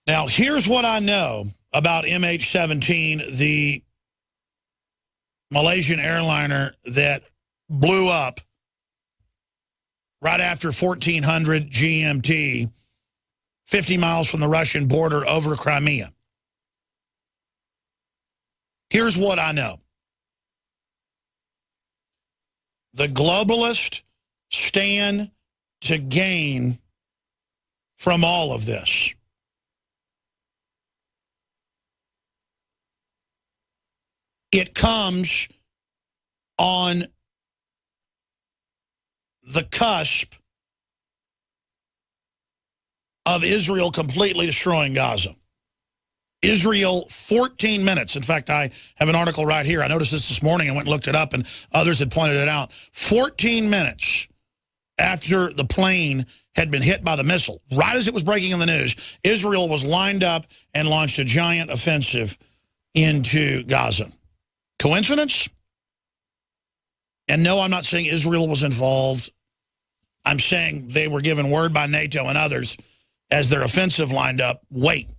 Now, here's what I know about MH17, the Malaysian airliner that blew up right after 1400 GMT, 50 miles from the Russian border over Crimea. Here's what I know. The globalists stand to gain from all of this. It comes on the cusp of Israel completely destroying Gaza. Israel, 14 minutes. In fact, I have an article right here. I noticed this morning and went and looked it up, and others had pointed it out. 14 minutes after the plane had been hit by the missile, right as it was breaking in the news, Israel was lined up and launched a giant offensive into Gaza. Coincidence? And no, I'm not saying Israel was involved. I'm saying they were given word by NATO and others as their offensive lined up, wait.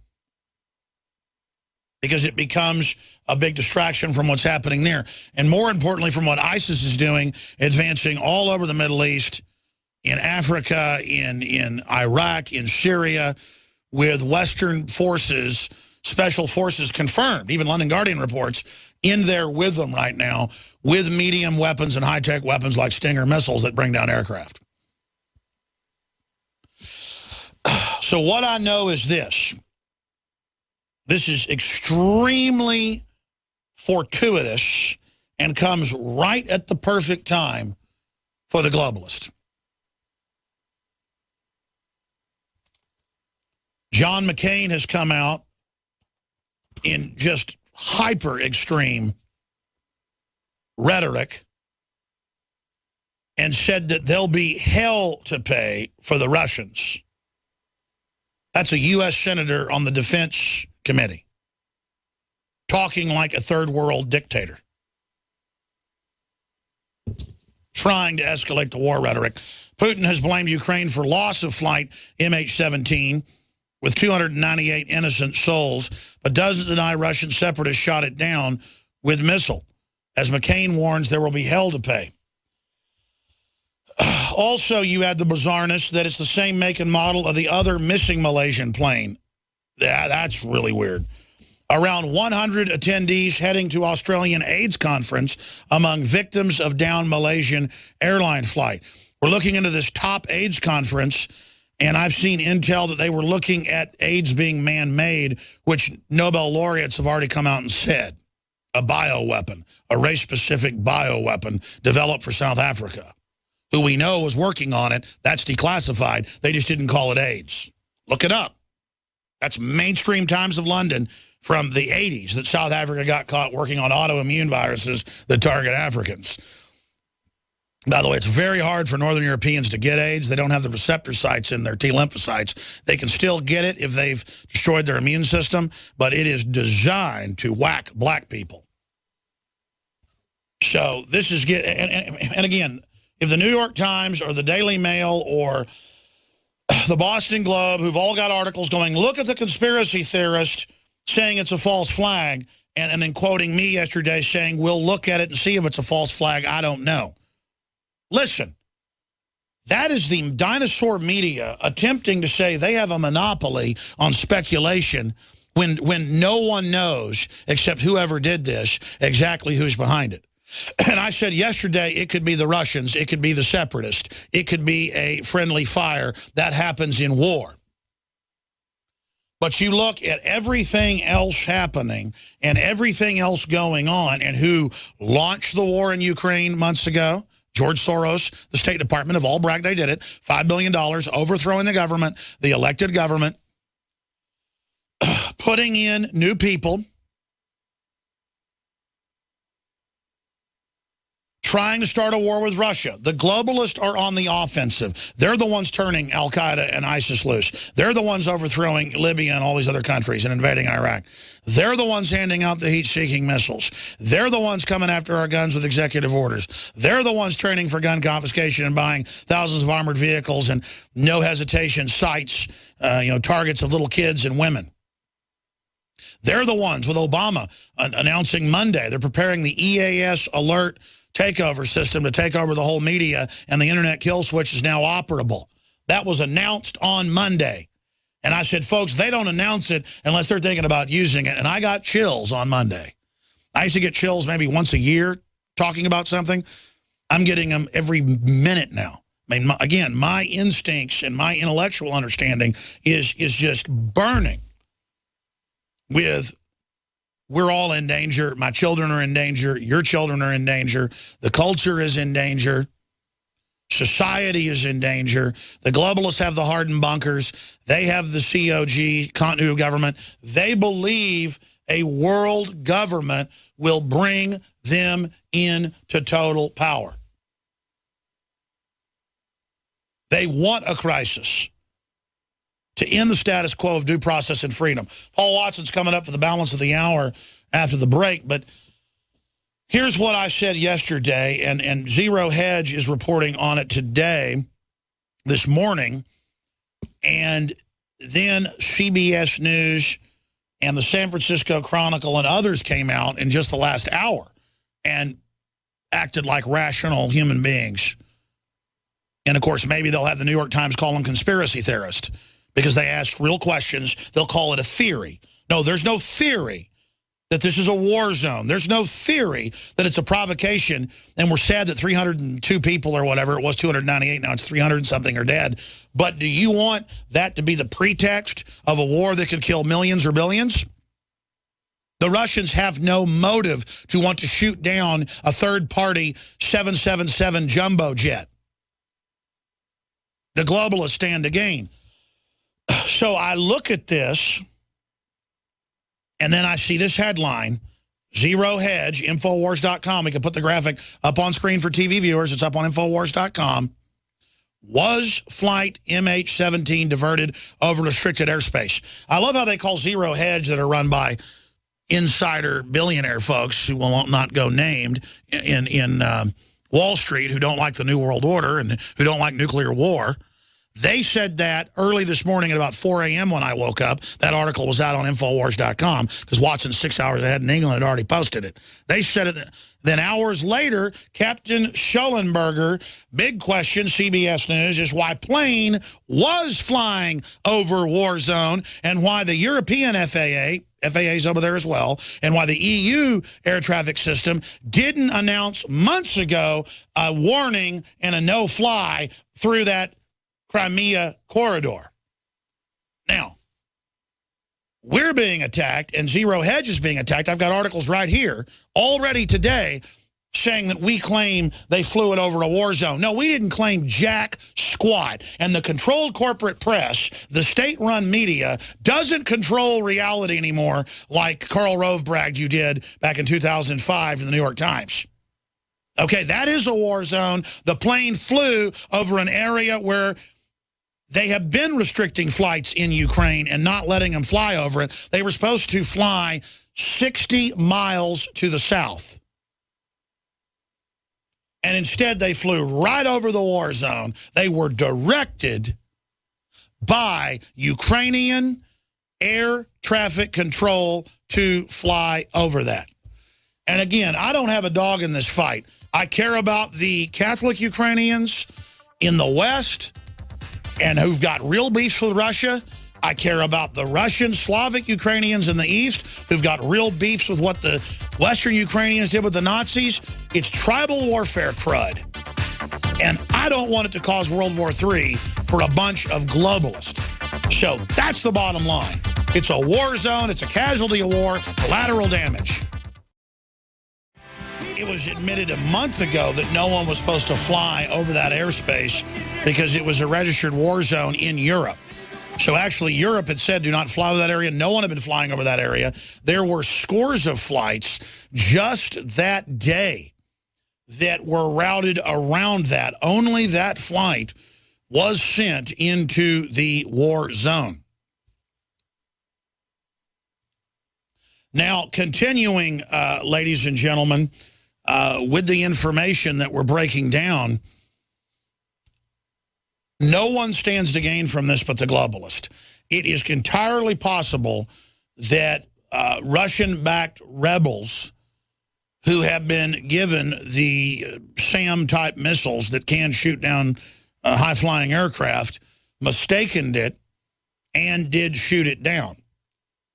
Because it becomes a big distraction from what's happening there. And more importantly, from what ISIS is doing, advancing all over the Middle East, in Africa, in Iraq, in Syria, with Western forces, special forces confirmed, even London Guardian reports, in there with them right now, with medium weapons and high-tech weapons like Stinger missiles that bring down aircraft. So what I know is this. This is extremely fortuitous and comes right at the perfect time for the globalists. John McCain has come out in just hyper-extreme rhetoric and said that there'll be hell to pay for the Russians. That's a U.S. senator on the Defense Committee, talking like a third world dictator, trying to escalate the war rhetoric. Putin has blamed Ukraine for loss of flight MH17 with 298 innocent souls, but doesn't deny Russian separatists shot it down with missile. As McCain warns, there will be hell to pay. Also, you had the bizarreness that it's the same make and model of the other missing Malaysian plane. That's really weird. Around 100 attendees heading to Australian AIDS conference among victims of downed Malaysian airline flight. We're looking into this top AIDS conference, and I've seen intel that they were looking at AIDS being man-made, which Nobel laureates have already come out and said. A bioweapon, a race-specific bioweapon developed for South Africa. Who we know was working on it. That's declassified. They just didn't call it AIDS. Look it up. That's mainstream Times of London from the 80s that South Africa got caught working on autoimmune viruses that target Africans. By the way, it's very hard for Northern Europeans to get AIDS. They don't have the receptor sites in their T lymphocytes. They can still get it if they've destroyed their immune system, but it is designed to whack black people. So this is and again, if the New York Times or the Daily Mail or the Boston Globe, who've all got articles going, look at the conspiracy theorist saying it's a false flag, and then quoting me yesterday saying, we'll look at it and see if it's a false flag, I don't know. Listen, that is the dinosaur media attempting to say they have a monopoly on speculation when no one knows, except whoever did this, exactly who's behind it. And I said yesterday it could be the Russians, it could be the separatists, it could be a friendly fire. That happens in war. But you look at everything else happening and everything else going on, and who launched the war in Ukraine months ago? George Soros, the State Department, of all brag they did it, $5 billion, overthrowing the government, the elected government, putting in new people, trying to start a war with Russia. The globalists are on the offensive. They're the ones turning al-Qaeda and ISIS loose. They're the ones overthrowing Libya and all these other countries and invading Iraq. They're the ones handing out the heat-seeking missiles. They're the ones coming after our guns with executive orders. They're the ones training for gun confiscation and buying thousands of armored vehicles and no hesitation sites, targets of little kids and women. They're the ones with Obama announcing Monday. They're preparing the EAS alert takeover system to take over the whole media, and the internet kill switch is now operable. That was announced on Monday. And I said, folks, they don't announce it unless they're thinking about using it. And I got chills on Monday. I used to get chills maybe once a year talking about something. I'm getting them every minute now. I mean, again, my instincts and my intellectual understanding is just burning with we're all in danger. My children are in danger. Your children are in danger. The culture is in danger. Society is in danger. The globalists have the hardened bunkers. They have the COG, continuity of government. They believe a world government will bring them into total power. They want a crisis to end the status quo of due process and freedom. Paul Watson's coming up for the balance of the hour after the break, but here's what I said yesterday, and Zero Hedge is reporting on it today, this morning, and then CBS News and the San Francisco Chronicle and others came out in just the last hour and acted like rational human beings. And, of course, maybe they'll have the New York Times call them conspiracy theorists because they asked real questions. They'll call it a theory. No, there's no theory that this is a war zone. There's no theory that it's a provocation, and we're sad that 302 people or whatever, it was 298, now it's 300-something are dead. But do you want that to be the pretext of a war that could kill millions or billions? The Russians have no motive to want to shoot down a third-party 777 jumbo jet. The globalists stand to gain. So I look at this, and then I see this headline, Zero Hedge, INFOWARS.com. We can put the graphic up on screen for TV viewers. It's up on INFOWARS.com. Was flight MH17 diverted over restricted airspace? I love how they call Zero Hedge that are run by insider billionaire folks who will not go named in Wall Street, who don't like the New World Order and who don't like nuclear war. They said that early this morning at about 4 a.m. when I woke up. That article was out on InfoWars.com because Watson's 6 hours ahead in England had already posted it. They said it. Then hours later, Captain Schollenberger, big question, CBS News, is why plane was flying over war zone and why the European FAA's over there as well, and why the EU air traffic system didn't announce months ago a warning and a no-fly through that Crimea corridor. Now, we're being attacked, and Zero Hedge is being attacked. I've got articles right here already today saying that we claim they flew it over a war zone. No, we didn't claim jack squat. And the controlled corporate press, the state-run media, doesn't control reality anymore like Karl Rove bragged you did back in 2005 in the New York Times. Okay, that is a war zone. The plane flew over an area where they have been restricting flights in Ukraine and not letting them fly over it. They were supposed to fly 60 miles to the south. And instead, they flew right over the war zone. They were directed by Ukrainian air traffic control to fly over that. And again, I don't have a dog in this fight. I care about the Catholic Ukrainians in the West and who've got real beefs with Russia. I care about the Russian Slavic Ukrainians in the East who've got real beefs with what the Western Ukrainians did with the Nazis. It's tribal warfare crud. And I don't want it to cause World War III for a bunch of globalists. So that's the bottom line. It's a war zone. It's a casualty of war, collateral damage. It was admitted a month ago that no one was supposed to fly over that airspace because it was a registered war zone in Europe. So actually, Europe had said, do not fly over that area. No one had been flying over that area. There were scores of flights just that day that were routed around that. Only that flight was sent into the war zone. Now, continuing, ladies and gentlemen, with the information that we're breaking down, no one stands to gain from this but the globalist. It is entirely possible that Russian-backed rebels who have been given the SAM-type missiles that can shoot down high-flying aircraft, mistakened it, and did shoot it down.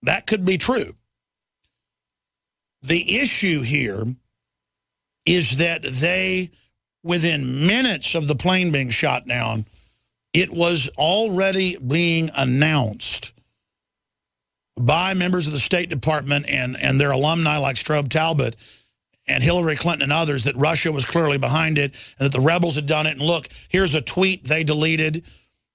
That could be true. The issue here is that they, within minutes of the plane being shot down, it was already being announced by members of the State Department and their alumni like Strobe Talbot and Hillary Clinton and others that Russia was clearly behind it and that the rebels had done it. And look, here's a tweet they deleted.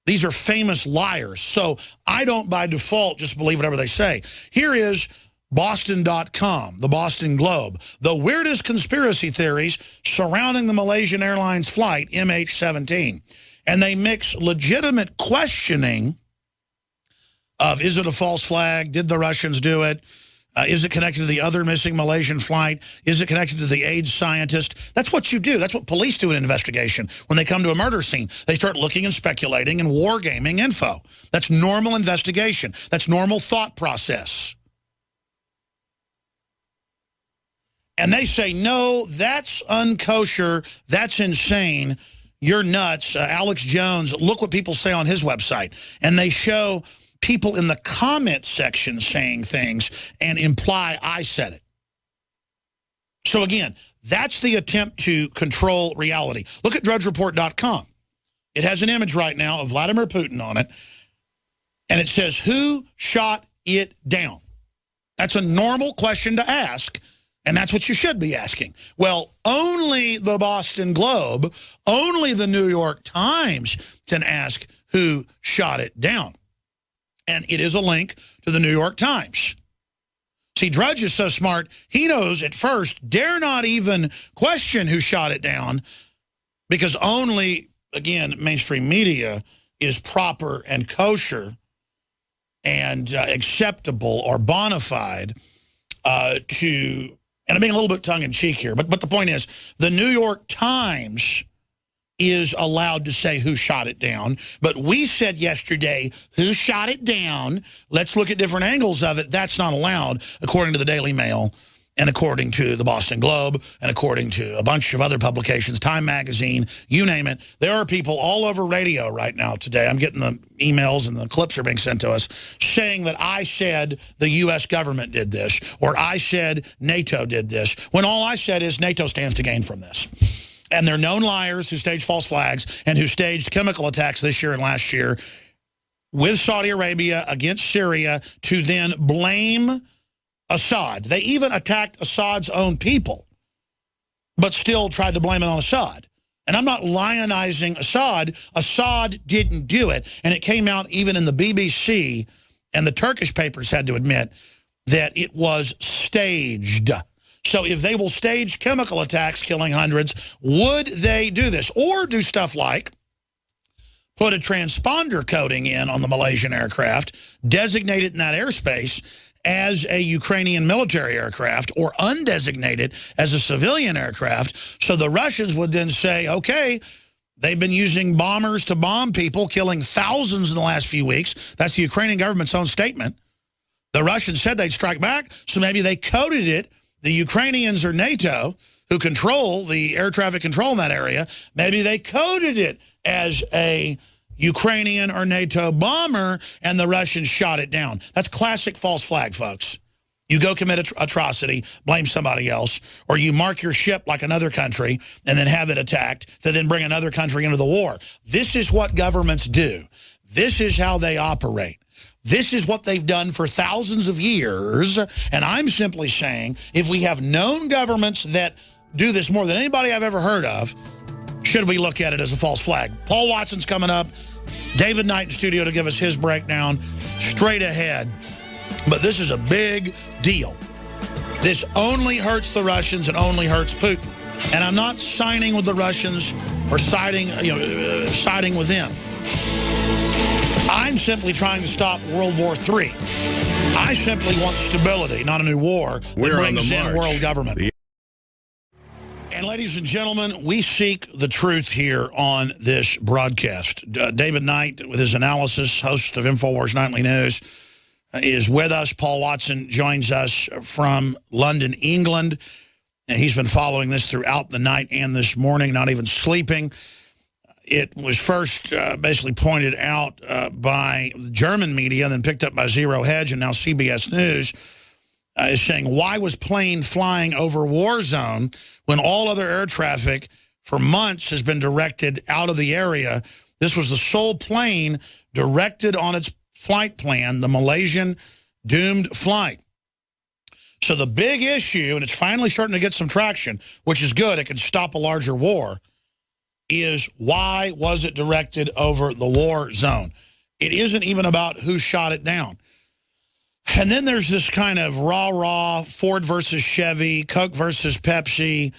These are famous liars. So I don't, by default, just believe whatever they say. Here is Boston.com, the Boston Globe. The weirdest conspiracy theories surrounding the Malaysian Airlines flight MH17. And they mix legitimate questioning of, is it a false flag? Did the Russians do it? Is it connected to the other missing Malaysian flight? Is it connected to the AIDS scientist? That's what you do. That's what police do in an investigation. When they come to a murder scene, they start looking and speculating and wargaming info. That's normal investigation. That's normal thought process. And they say, no, that's unkosher. That's insane. You're nuts. Alex Jones, look what people say on his website. And they show people in the comment section saying things and imply I said it. So again, that's the attempt to control reality. Look at drudgereport.com. It has an image right now of Vladimir Putin on it. And it says, who shot it down? That's a normal question to ask. And that's what you should be asking. Well, only the Boston Globe, only the New York Times can ask who shot it down. And it is a link to the New York Times. See, Drudge is so smart, he knows at first, dare not even question who shot it down, because only, again, mainstream media is proper and kosher and acceptable or bona fide to... And I'm being a little bit tongue-in-cheek here, but the point is, the New York Times is allowed to say who shot it down. But we said yesterday, who shot it down? Let's look at different angles of it. That's not allowed, according to the Daily Mail, and according to the Boston Globe, and according to a bunch of other publications, Time Magazine, you name it. There are people all over radio right now today. I'm getting the emails and the clips are being sent to us saying that I said the U.S. government did this, or I said NATO did this, when all I said is NATO stands to gain from this. And they're known liars who staged false flags and who staged chemical attacks this year and last year with Saudi Arabia against Syria to then blame Assad. They even attacked Assad's own people, but still tried to blame it on Assad. And I'm not lionizing Assad. Assad didn't do it. And it came out even in the BBC, and the Turkish papers had to admit that it was staged. So if they will stage chemical attacks killing hundreds, would they do this? Or do stuff like put a transponder coating in on the Malaysian aircraft, designate it in that airspace as a Ukrainian military aircraft, or undesignated as a civilian aircraft, so the Russians would then say, okay, they've been using bombers to bomb people, killing thousands in the last few weeks. That's the Ukrainian government's own statement. The Russians said they'd strike back, so maybe they coded it. The Ukrainians or NATO, who control the air traffic control in that area, maybe they coded it as a Ukrainian or NATO bomber, and the Russians shot it down. That's classic false flag, folks. You go commit atrocity, blame somebody else, or you mark your ship like another country and then have it attacked to then bring another country into the war. This is what governments do. This is how they operate. This is what they've done for thousands of years, and I'm simply saying, if we have known governments that do this more than anybody I've ever heard of, should we look at it as a false flag? Paul Watson's coming up. David Knight in studio to give us his breakdown straight ahead. But this is a big deal. This only hurts the Russians and only hurts Putin. And I'm not siding with the Russians or siding with them. I'm simply trying to stop World War III. I simply want stability, not a new war that brings in world government. And ladies and gentlemen, we seek the truth here on this broadcast. David Knight, with his analysis, host of INFOWARS Nightly News, is with us. Paul Watson joins us from London, England. And he's been following this throughout the night and this morning, not even sleeping. It was first basically pointed out by the German media, then picked up by Zero Hedge, and now CBS News is saying, why was plane flying over war zone when all other air traffic for months has been directed out of the area? This was the sole plane directed on its flight plan, the Malaysian doomed flight. So the big issue, and it's finally starting to get some traction, which is good, it can stop a larger war, is why was it directed over the war zone? It isn't even about who shot it down. And then there's this kind of rah-rah, Ford versus Chevy, Coke versus Pepsi,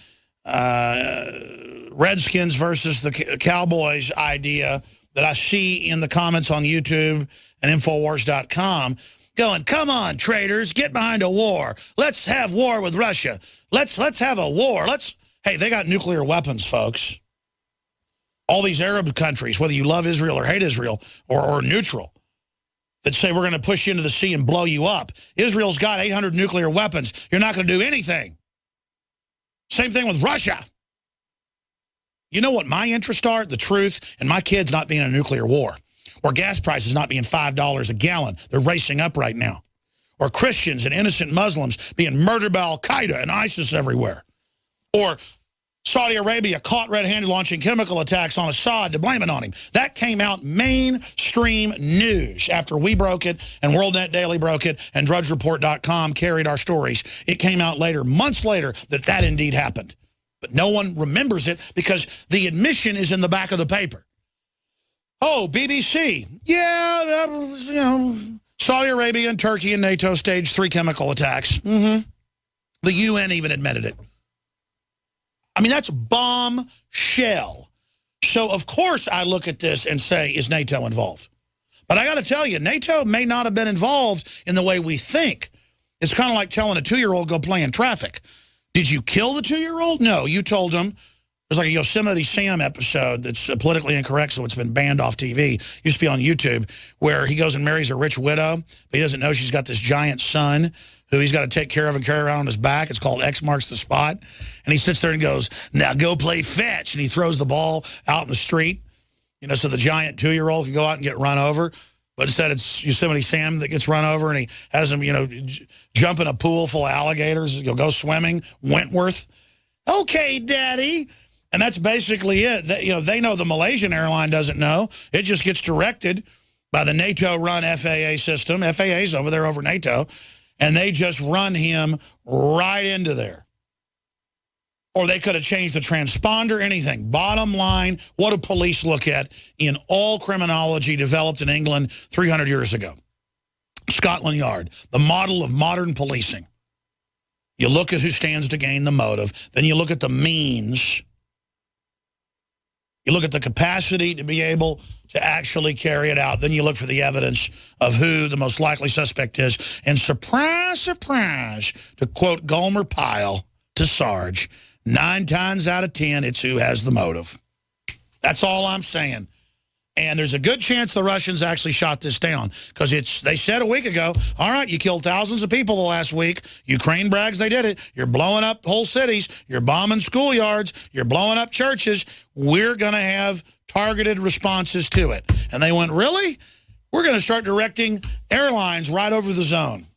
Redskins versus the Cowboys idea that I see in the comments on YouTube and INFOWARS.com going, come on, traitors, get behind a war. Let's have war with Russia. Let's have a war. Hey, they got nuclear weapons, folks. All these Arab countries, whether you love Israel or hate Israel or neutral, that say we're going to push you into the sea and blow you up. Israel's got 800 nuclear weapons. You're not going to do anything. Same thing with Russia. You know what my interests are? The truth, and my kids not being in a nuclear war. Or gas prices not being $5 a gallon. They're racing up right now. Or Christians and innocent Muslims being murdered by Al-Qaeda and ISIS everywhere. Or Saudi Arabia caught red-handed launching chemical attacks on Assad to blame it on him. That came out mainstream news after we broke it and WorldNet Daily broke it and DrudgeReport.com carried our stories. It came out later, months later, that indeed happened. But no one remembers it because the admission is in the back of the paper. Oh, BBC. Yeah, that was, Saudi Arabia and Turkey and NATO staged 3 chemical attacks. The UN even admitted it. I mean, that's bombshell. So, of course, I look at this and say, is NATO involved? But I got to tell you, NATO may not have been involved in the way we think. It's kind of like telling a 2-year-old go play in traffic. Did you kill the 2-year-old? No, you told him. There's like a Yosemite Sam episode that's politically incorrect, so it's been banned off TV. Used to be on YouTube, where he goes and marries a rich widow, but he doesn't know she's got this giant son who he's got to take care of and carry around on his back. It's called X Marks the Spot. And he sits there and goes, now go play fetch. And he throws the ball out in the street, so the giant 2-year-old can go out and get run over. But instead it's Yosemite Sam that gets run over, and he has him, jump in a pool full of alligators. Go swimming, Wentworth. Okay, Daddy. And that's basically it. They know the Malaysian airline doesn't know. It just gets directed by the NATO-run FAA system. FAA's over there over NATO. And they just run him right into there. Or they could have changed the transponder, anything. Bottom line, what do police look at in all criminology developed in England 300 years ago? Scotland Yard, the model of modern policing. You look at who stands to gain the motive. Then you look at the means. You look at the capacity to be able to actually carry it out. Then you look for the evidence of who the most likely suspect is. And surprise, surprise, to quote Gomer Pyle to Sarge, 9 times out of 10, it's who has the motive. That's all I'm saying. And there's a good chance the Russians actually shot this down because they said a week ago, all right, you killed thousands of people the last week. Ukraine brags they did it. You're blowing up whole cities. You're bombing schoolyards. You're blowing up churches. We're going to have targeted responses to it. And they went, really? We're going to start directing airlines right over the zone.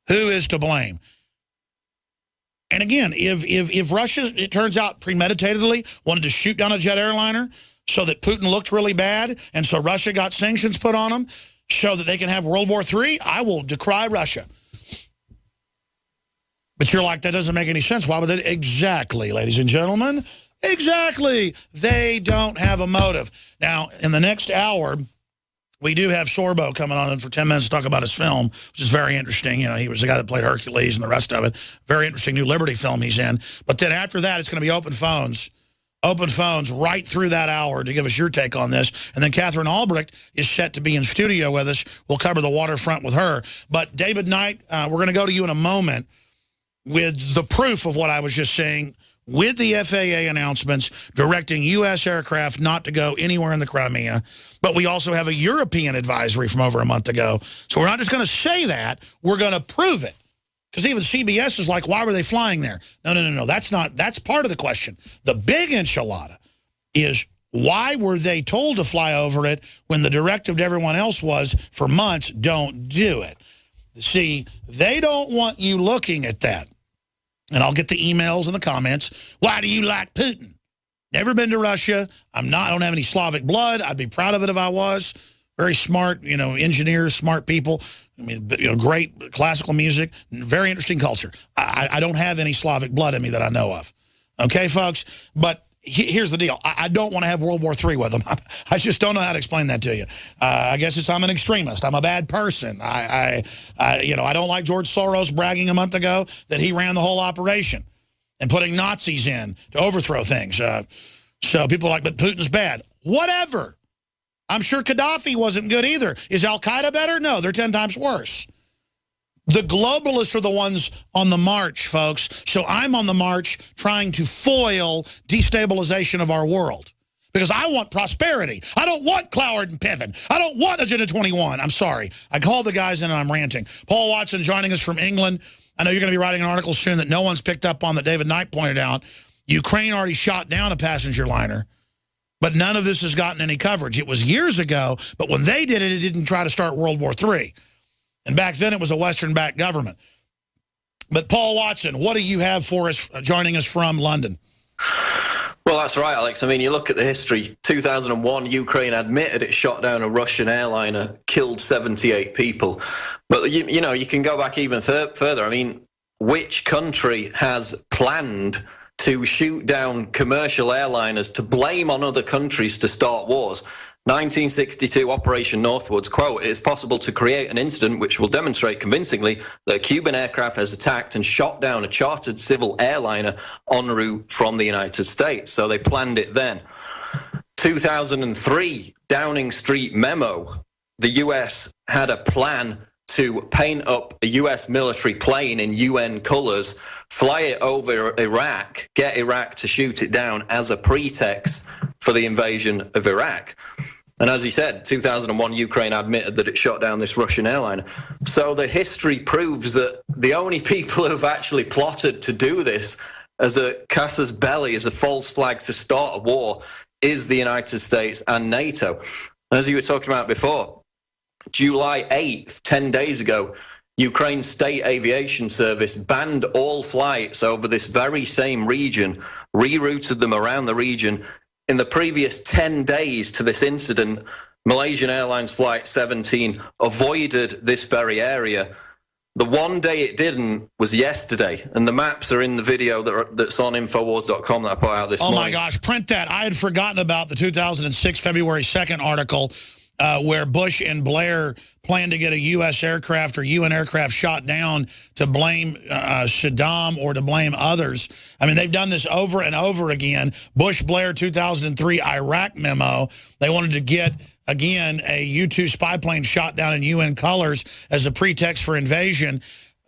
Who is to blame? And again, if Russia, it turns out premeditatedly, wanted to shoot down a jet airliner so that Putin looked really bad, and so Russia got sanctions put on them so that they can have World War III, I will decry Russia. But you're like, that doesn't make any sense. Why would they? Exactly, ladies and gentlemen. Exactly. They don't have a motive. Now, in the next hour, we do have Sorbo coming on in for 10 minutes to talk about his film, which is very interesting. He was the guy that played Hercules and the rest of it. Very interesting new Liberty film he's in. But then after that, it's going to be open phones. Open phones right through that hour to give us your take on this. And then Catherine Albrecht is set to be in studio with us. We'll cover the waterfront with her. But David Knight, we're going to go to you in a moment with the proof of what I was just saying with the FAA announcements directing U.S. aircraft not to go anywhere in the Crimea. But we also have a European advisory from over a month ago. So we're not just going to say that, we're going to prove it. Because even CBS is like, why were they flying there? No. That's part of the question. The big enchilada is, why were they told to fly over it when the directive to everyone else was, for months, don't do it? See, they don't want you looking at that. And I'll get the emails and the comments. Why do you like Putin? Never been to Russia. I don't have any Slavic blood. I'd be proud of it if I was. Very smart, engineers, smart people. I mean, great classical music, very interesting culture. I don't have any Slavic blood in me that I know of. Okay, folks? But here's the deal. I don't want to have World War III with them. I just don't know how to explain that to you. I guess I'm an extremist. I'm a bad person. I don't like George Soros bragging a month ago that he ran the whole operation and putting Nazis in to overthrow things. So people are like, but Putin's bad. Whatever. I'm sure Gaddafi wasn't good either. Is Al-Qaeda better? No, they're 10 times worse. The globalists are the ones on the march, folks. So I'm on the march trying to foil destabilization of our world. Because I want prosperity. I don't want Cloward and Piven. I don't want Agenda 21. I'm sorry. I called the guys in and I'm ranting. Paul Watson joining us from England. I know you're going to be writing an article soon that no one's picked up on that David Knight pointed out. Ukraine already shot down a passenger liner. But none of this has gotten any coverage. It was years ago, but when they did it, it didn't try to start World War III. And back then, it was a Western-backed government. But Paul Watson, what do you have for us joining us from London? Well, that's right, Alex. I mean, you look at the history. 2001, Ukraine admitted it shot down a Russian airliner, killed 78 people. But, you can go back even further. I mean, which country has planned to shoot down commercial airliners to blame on other countries to start wars? 1962 Operation Northwoods, quote, "It is possible to create an incident which will demonstrate convincingly that a Cuban aircraft has attacked and shot down a chartered civil airliner en route from the United States." So they planned it then. 2003 Downing Street memo. The US had a plan to paint up a US military plane in UN colors, fly it over Iraq, get Iraq to shoot it down as a pretext for the invasion of Iraq. And as he said, 2001, Ukraine admitted that it shot down this Russian airliner. So the history proves that the only people who've actually plotted to do this as a casus belli, as a false flag to start a war, is the United States and NATO. And as you were talking about before, July 8th, 10 days ago, Ukraine's state aviation service banned all flights over this very same region, rerouted them around the region. In the previous 10 days to this incident, Malaysian Airlines Flight 17 avoided this very area. The one day it didn't was yesterday, and the maps are in the video that's on INFOWARS.com that I put out this morning. Oh my gosh, print that. I had forgotten about the 2006 February 2nd article where Bush and Blair planned to get a U.S. aircraft or UN aircraft shot down to blame Saddam or to blame others. I mean, they've done this over and over again. Bush-Blair 2003 Iraq memo, they wanted to get, again, a U-2 spy plane shot down in UN colors as a pretext for invasion.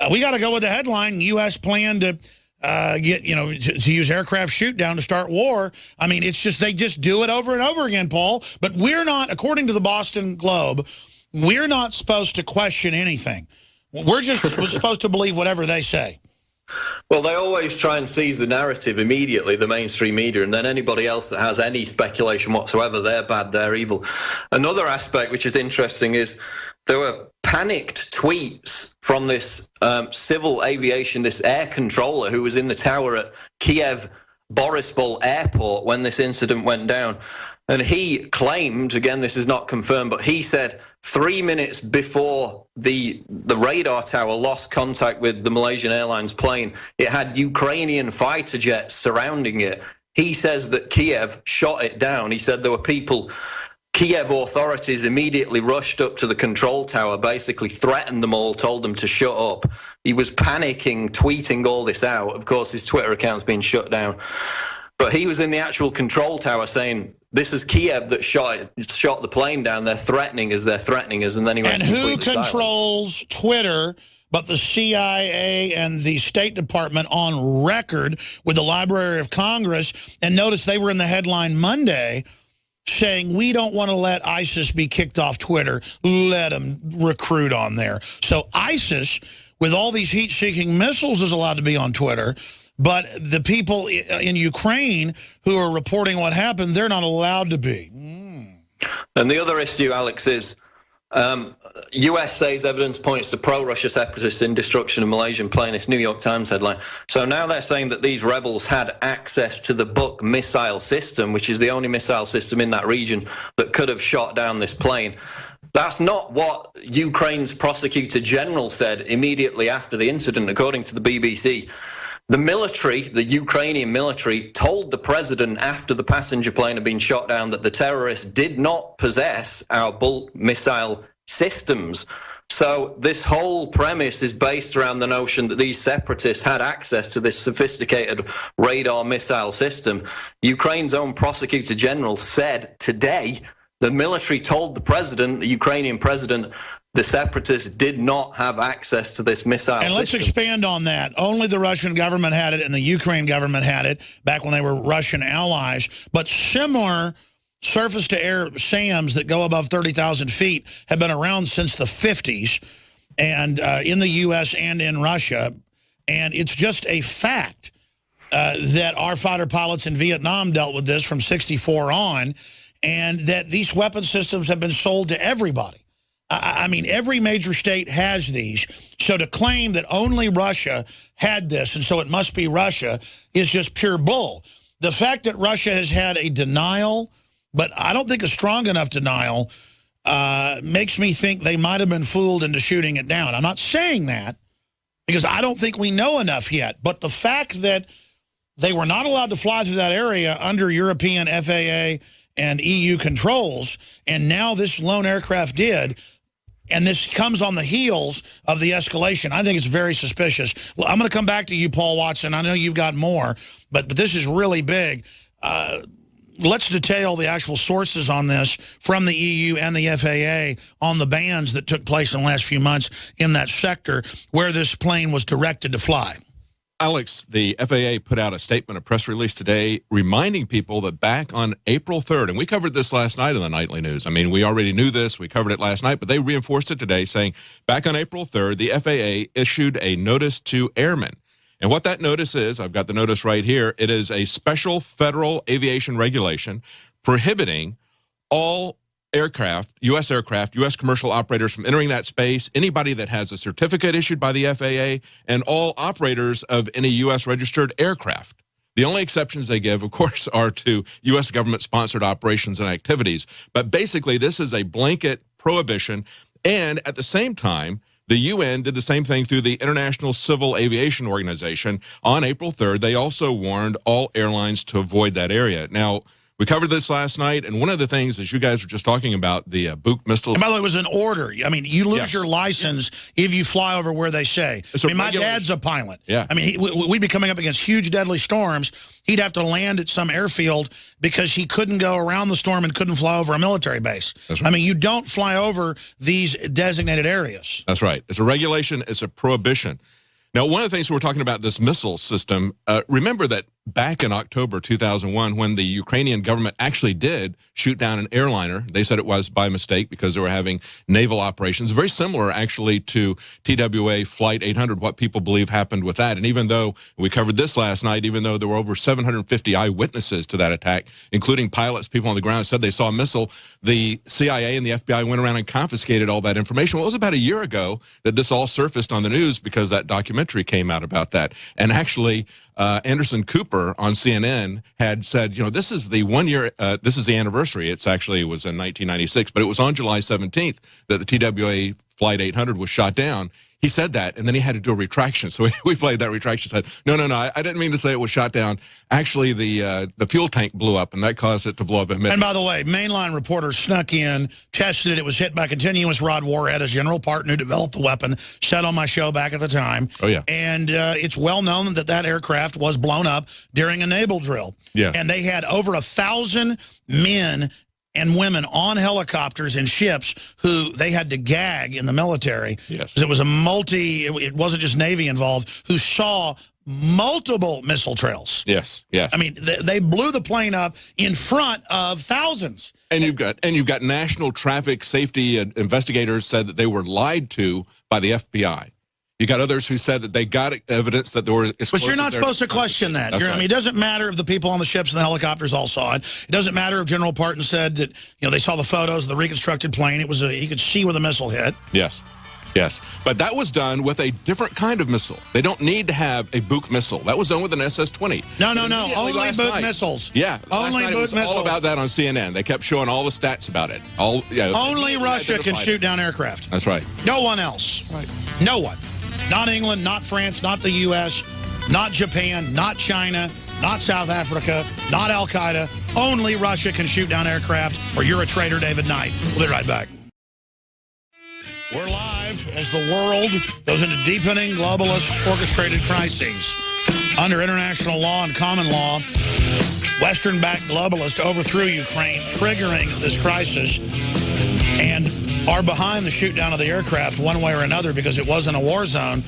We got to go with the headline, U.S. plan to to use aircraft shoot down to start war. I mean, it's just, they just do it over and over again, Paul. But we're not, according to the Boston Globe, we're not supposed to question anything. We're supposed to believe whatever they say. Well, they always try and seize the narrative immediately, the mainstream media, and then anybody else that has any speculation whatsoever, they're bad, they're evil. Another aspect which is interesting is there were panicked tweets from this civil aviation, this air controller who was in the tower at Kiev Borispol Airport when this incident went down. And he claimed, again, this is not confirmed, but he said 3 minutes before the radar tower lost contact with the Malaysian Airlines plane, it had Ukrainian fighter jets surrounding it. He says that Kiev shot it down. He said there were people, Kiev authorities immediately rushed up to the control tower, basically threatened them all, told them to shut up. He was panicking, tweeting all this out. Of course, his Twitter account's been shut down. But he was in the actual control tower saying, this is Kiev that shot the plane down. They're threatening us, and then he went. And who controls Twitter but the CIA and the State Department on record with the Library of Congress, and notice they were in the headline Monday saying, we don't want to let ISIS be kicked off Twitter. Let them recruit on there. So ISIS, with all these heat-seeking missiles, is allowed to be on Twitter. But the people in Ukraine who are reporting what happened, they're not allowed to be. And the other issue, Alex, is US says evidence points to pro-Russia separatists in destruction of Malaysian plane. This New York Times headline. So now they're saying that these rebels had access to the Buk missile system, which is the only missile system in that region that could have shot down this plane. That's not what Ukraine's prosecutor general said immediately after the incident, according to the BBC. The military, the Ukrainian military, told the president after the passenger plane had been shot down that the terrorists did not possess our Buk missile systems. So this whole premise is based around the notion that these separatists had access to this sophisticated radar missile system. Ukraine's own prosecutor general said today the military told the president, the Ukrainian president, the separatists did not have access to this missile system. And let's expand on that. Only the Russian government had it and the Ukraine government had it back when they were Russian allies. But similar surface-to-air SAMs that go above 30,000 feet have been around since the 50s and in the U.S. and in Russia. And it's just a fact that our fighter pilots in Vietnam dealt with this from '64 on, and that these weapon systems have been sold to everybody. I mean, every major state has these. So to claim that only Russia had this, and so it must be Russia, is just pure bull. The fact that Russia has had a denial, but I don't think a strong enough denial, makes me think they might have been fooled into shooting it down. I'm not saying that because I don't think we know enough yet. But the fact that they were not allowed to fly through that area under European FAA and EU controls, and now this lone aircraft did, and this comes on the heels of the escalation. I think it's very suspicious. Well, I'm going to come back to you, Paul Watson. I know you've got more, but this is really big. Let's detail the actual sources on this from the EU and the FAA on the bans that took place in the last few months in that sector where this plane was directed to fly. Alex, the FAA put out a statement, a press release today, reminding people that back on April 3rd, and we covered this last night in the Nightly News. I mean, we already knew this. We covered it last night, but they reinforced it today, saying back on April 3rd, the FAA issued a notice to airmen. And what that notice is, I've got the notice right here, it is a special federal aviation regulation prohibiting all aircraft, U.S. commercial operators from entering that space, anybody that has a certificate issued by the FAA, and all operators of any U.S. registered aircraft. The only exceptions they give, of course, are to U.S. government-sponsored operations and activities. But basically, this is a blanket prohibition. And at the same time, the UN did the same thing through the International Civil Aviation Organization. On April 3rd, they also warned all airlines to avoid that area. Now, we covered this last night, and one of the things, as you guys were just talking about, the Buk missiles. And by the way, it was an order. I mean, you lose your license if you fly over where they say. I mean, my dad's a pilot. Yeah. I mean, we'd be coming up against huge, deadly storms. He'd have to land at some airfield because he couldn't go around the storm and couldn't fly over a military base. That's right. I mean, you don't fly over these designated areas. That's right. It's a regulation. It's a prohibition. Now, one of the things we're talking about, this missile system, remember that back in October 2001, when the Ukrainian government actually did shoot down an airliner, they said it was by mistake because they were having naval operations, very similar actually to TWA Flight 800, what people believe happened with that. And even though we covered this last night, even though there were over 750 eyewitnesses to that attack, including pilots, people on the ground said they saw a missile, the CIA and the FBI went around and confiscated all that information. Well, it was about a year ago that this all surfaced on the news because that documentary came out about that. And actually, Anderson Cooper on CNN had said, you know, this is the 1 year, this is the anniversary. It was in 1996, but it was on July 17th that the TWA Flight 800 was shot down. He said that, and then he had to do a retraction. So we played that retraction. Said, no, I didn't mean to say it was shot down. Actually, the fuel tank blew up, and that caused it to blow up at midnight. And by the way, mainline reporters snuck in, tested it. It was hit by continuous rod warhead, as General Parton, who developed the weapon, said on my show back at the time. Oh, yeah. And it's well known that that aircraft was blown up during a naval drill. Yeah. And they had over 1,000 men and women on helicopters and ships who they had to gag in the military. Yes. It was it wasn't just Navy involved, who saw multiple missile trails. Yes, yes. I mean, they blew the plane up in front of thousands. And you've got national traffic safety investigators said that they were lied to by the FBI. You got others who said that they got evidence that there were explosives. But you're not supposed to question that. Right. I mean, it doesn't matter if the people on the ships and the helicopters all saw it. It doesn't matter if General Parton said that, you know, they saw the photos of the reconstructed plane. It was he could see where the missile hit. Yes. Yes, but that was done with a different kind of missile. They don't need to have a Buk missile. That was done with an SS-20. No. Only Buk missiles. Yeah, only Buk missiles. All about that on CNN. They kept showing all the stats about it. Only Russia can shoot down aircraft. That's right. No one else. Right. No one. Not England, not France, not the U.S., not Japan, not China, not South Africa, not Al-Qaeda. Only Russia can shoot down aircraft, or you're a traitor, David Knight. We'll be right back. We're live as the world goes into deepening globalist orchestrated crises. Under international law and common law, Western-backed globalists overthrew Ukraine, triggering this crisis, and are behind the shoot-down of the aircraft one way or another because it wasn't a war zone,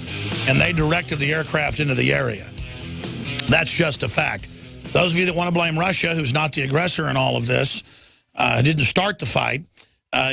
and they directed the aircraft into the area. That's just a fact. Those of you that want to blame Russia, who's not the aggressor in all of this, didn't start the fight,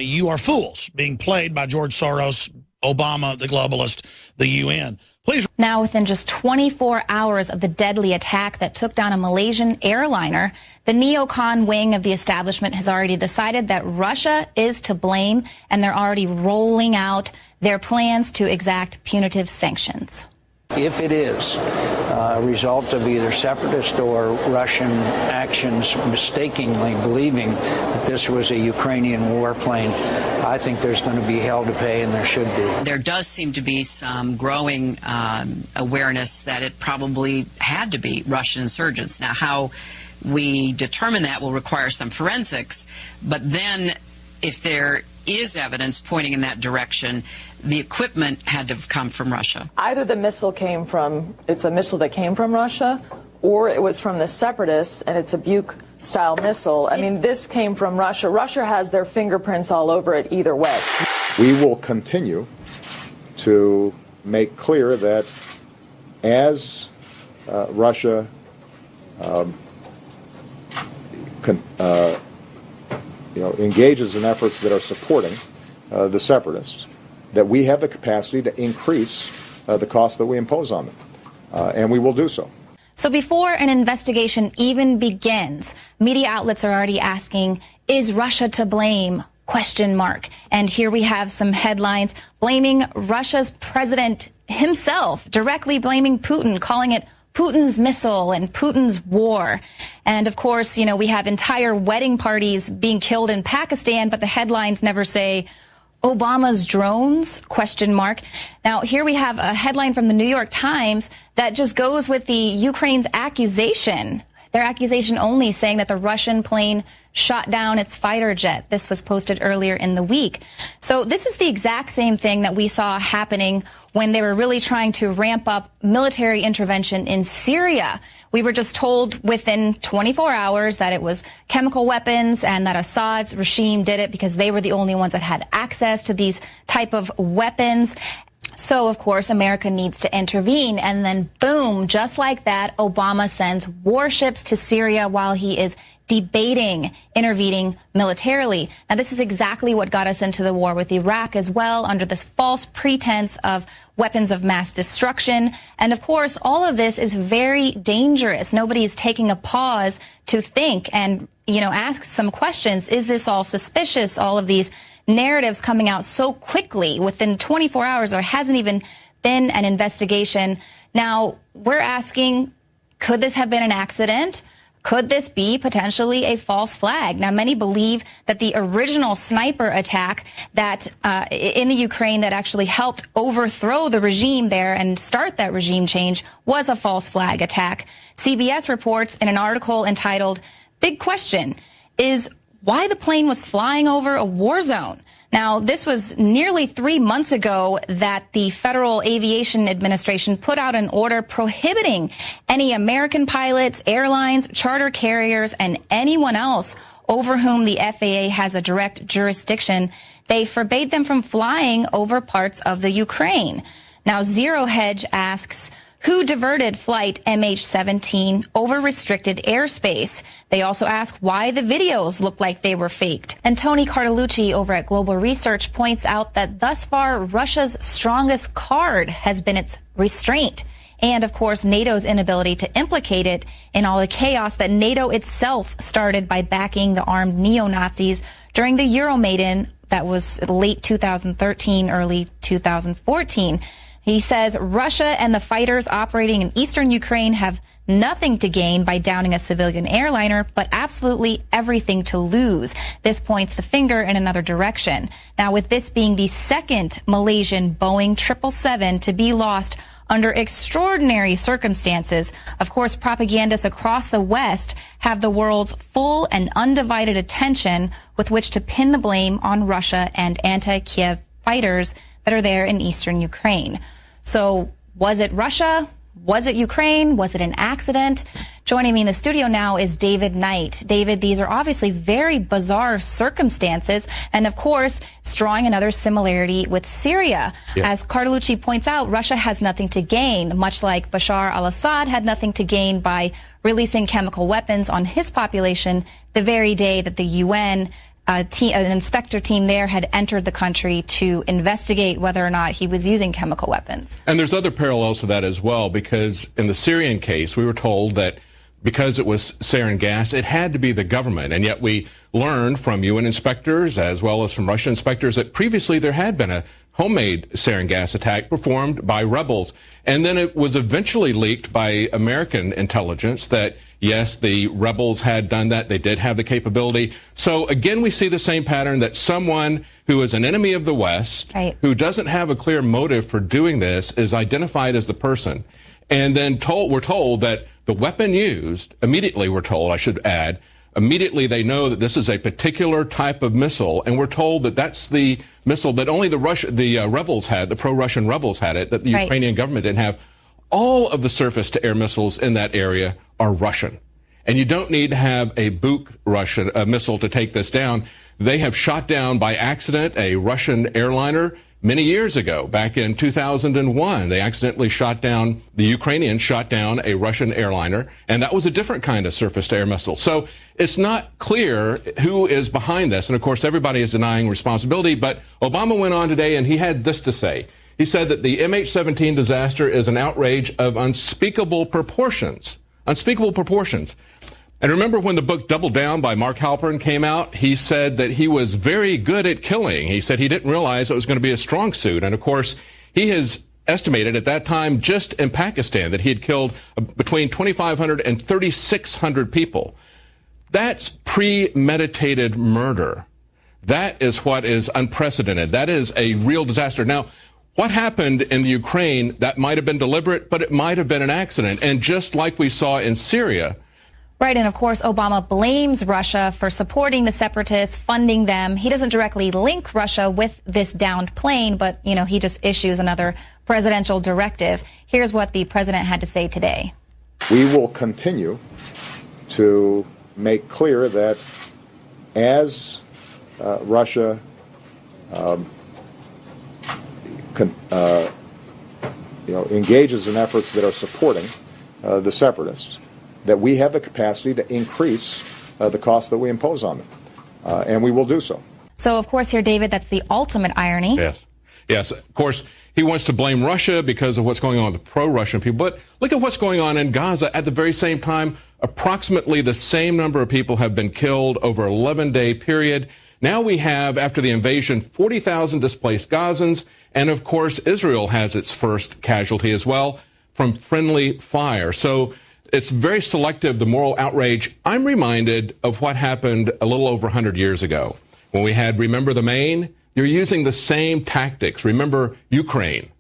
you are fools being played by George Soros, Obama, the globalist, the UN. Please. Now, within just 24 hours of the deadly attack that took down a Malaysian airliner, the neocon wing of the establishment has already decided that Russia is to blame, and they're already rolling out their plans to exact punitive sanctions. If it is a result of either separatist or Russian actions mistakenly believing that this was a Ukrainian warplane, I think there's going to be hell to pay, and there should be. There does seem to be some growing awareness that it probably had to be Russian insurgents. Now, how we determine that will require some forensics, but then if there is evidence pointing in that direction, the equipment had to have come from Russia. Either the missile it's a missile that came from Russia, or it was from the separatists, and it's a Buk-style missile. I mean, this came from Russia. Russia has their fingerprints all over it either way. We will continue to make clear that as Russia engages in efforts that are supporting the separatists, that we have the capacity to increase the cost that we impose on them, and we will do so. So before an investigation even begins, media outlets are already asking, is Russia to blame? ? And here we have some headlines blaming Russia's president himself, directly blaming Putin, calling it Putin's missile and Putin's war. And of course, you know, we have entire wedding parties being killed in Pakistan, but the headlines never say Obama's drones ? Now, here we have a headline from the New York Times that just goes with the Ukraine's accusation. Their accusation only saying that the Russian plane shot down its fighter jet. This was posted earlier in the week. So this is the exact same thing that we saw happening when they were really trying to ramp up military intervention in Syria. We were just told within 24 hours that it was chemical weapons and that Assad's regime did it because they were the only ones that had access to these type of weapons. So, of course, America needs to intervene. And then, boom, just like that, Obama sends warships to Syria while he is debating intervening militarily. Now, this is exactly what got us into the war with Iraq as well, under this false pretense of weapons of mass destruction. And, of course, all of this is very dangerous. Nobody is taking a pause to think and, you know, ask some questions. Is this all suspicious? All of these narratives coming out so quickly within 24 hours. There hasn't even been an investigation. Now, we're asking, could this have been an accident? Could this be potentially a false flag? Now, many believe that the original sniper attack that in the Ukraine that actually helped overthrow the regime there and start that regime change was a false flag attack. CBS reports in an article entitled, "Big Question is why the plane was flying over a war zone." Now, this was nearly 3 months ago that the Federal Aviation Administration put out an order prohibiting any American pilots, airlines, charter carriers, and anyone else over whom the FAA has a direct jurisdiction, they forbade them from flying over parts of the Ukraine. Now, Zero Hedge asks, who diverted flight MH17 over restricted airspace? They also ask why the videos look like they were faked. And Tony Cartolucci over at Global Research points out that thus far, Russia's strongest card has been its restraint. And, of course, NATO's inability to implicate it in all the chaos that NATO itself started by backing the armed neo-Nazis during the Euromaidan that was late 2013, early 2014. He says Russia and the fighters operating in eastern Ukraine have nothing to gain by downing a civilian airliner, but absolutely everything to lose. This points the finger in another direction. Now, with this being the second Malaysian Boeing 777 to be lost under extraordinary circumstances, of course, propagandists across the West have the world's full and undivided attention with which to pin the blame on Russia and anti-Kiev fighters that are there in eastern Ukraine. So was it Russia? Was it Ukraine? Was it an accident? Joining me in the studio now is David Knight. David, these are obviously very bizarre circumstances, and of course, drawing another similarity with Syria. Yeah. As Cartolucci points out, Russia has nothing to gain, much like Bashar al-Assad had nothing to gain by releasing chemical weapons on his population the very day that the UN an inspector team there had entered the country to investigate whether or not he was using chemical weapons. And there's other parallels to that as well, because in the Syrian case, we were told that because it was sarin gas, it had to be the government. And yet we learned from UN inspectors as well as from Russian inspectors that previously there had been a homemade sarin gas attack performed by rebels. And then it was eventually leaked by American intelligence that, yes, the rebels had done that. They did have the capability. So again, we see the same pattern that someone who is an enemy of the West, right, who doesn't have a clear motive for doing this, is identified as the person. And then we're told that the weapon used, immediately we're told, I should add, immediately they know that this is a particular type of missile, and we're told that that's the missile that only the rebels had, the pro-Russian rebels had it, that the Ukrainian government didn't have. All of the surface-to-air missiles in that area are Russian. And you don't need to have a Buk Russian missile to take this down. They have shot down by accident a Russian airliner many years ago. Back in 2001, they accidentally shot down, the Ukrainians shot down a Russian airliner, and that was a different kind of surface-to-air missile. So it's not clear who is behind this. And, of course, everybody is denying responsibility. But Obama went on today, and he had this to say. He said that the MH17 disaster is an outrage of unspeakable proportions. Unspeakable proportions. And remember when the book Double Down by Mark Halpern came out, he said that he was very good at killing. He said he didn't realize it was going to be a strong suit. And, of course, he has estimated at that time just in Pakistan that he had killed between 2,500 and 3,600 people. That's premeditated murder. That is what is unprecedented. That is a real disaster. Now, what happened in the Ukraine, that might have been deliberate, but it might have been an accident. And just like we saw in Syria. Right, and of course, Obama blames Russia for supporting the separatists, funding them. He doesn't directly link Russia with this downed plane, but, you know, he just issues another presidential directive. Here's what the president had to say today. We will continue to make clear that as Russia engages in efforts that are supporting the separatists, that we have the capacity to increase the cost that we impose on them, and we will do so. So, of course, here, David, that's the ultimate irony. Yes. Yes, of course, he wants to blame Russia because of what's going on with the pro-Russian people. But look at what's going on in Gaza. At the very same time, approximately the same number of people have been killed over an 11-day period. Now we have, after the invasion, 40,000 displaced Gazans. And, of course, Israel has its first casualty as well from friendly fire. So it's very selective, the moral outrage. I'm reminded of what happened a little over 100 years ago when we had Remember the Maine. You're using the same tactics. Remember Ukraine.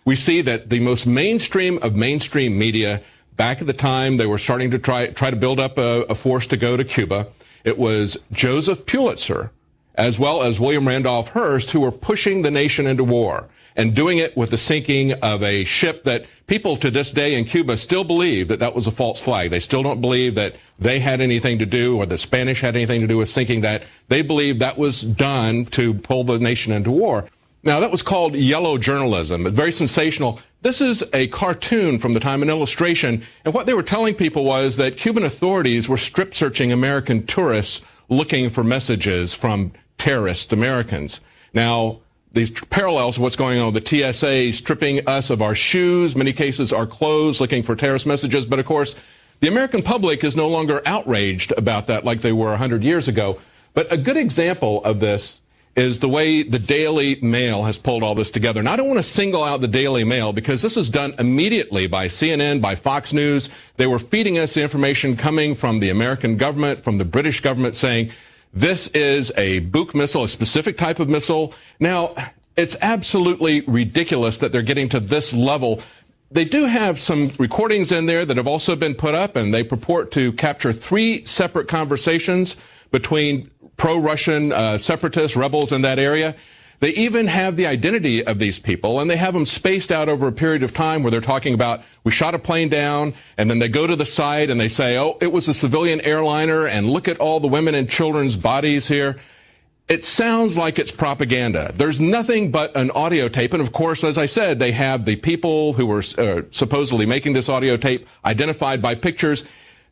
We see that the most mainstream of mainstream media, back at the time they were starting to try to build up a force to go to Cuba, it was Joseph Pulitzer as well as William Randolph Hearst who were pushing the nation into war. and doing it with the sinking of a ship that people to this day in Cuba still believe that that was a false flag. They still don't believe that they had anything to do or the Spanish had anything to do with sinking that. They believe that was done to pull the nation into war. Now, that was called yellow journalism, very sensational. This is a cartoon from the time, an illustration, and what they were telling people was that Cuban authorities were strip searching American tourists looking for messages from terrorist Americans. Now, these parallels to what's going on with the TSA stripping us of our shoes, many cases our clothes, looking for terrorist messages. But of course, the American public is no longer outraged about that like they were 100 years ago. But a good example of this is the way the Daily Mail has pulled all this together. And I don't want to single out the Daily Mail because this is done immediately by CNN, by Fox News. They were feeding us the information coming from the American government, from the British government, saying this is a Buk missile, a specific type of missile. Now, it's absolutely ridiculous that they're getting to this level. They do have some recordings in there that have also been put up, and they purport to capture 3 separate conversations between pro-Russian separatists, rebels in that area. They even have the identity of these people, and they have them spaced out over a period of time where they're talking about, we shot a plane down, and then they go to the site and they say, oh, it was a civilian airliner, and look at all the women and children's bodies here. It sounds like it's propaganda. There's nothing but an audio tape, and of course, as I said, they have the people who were supposedly making this audio tape identified by pictures.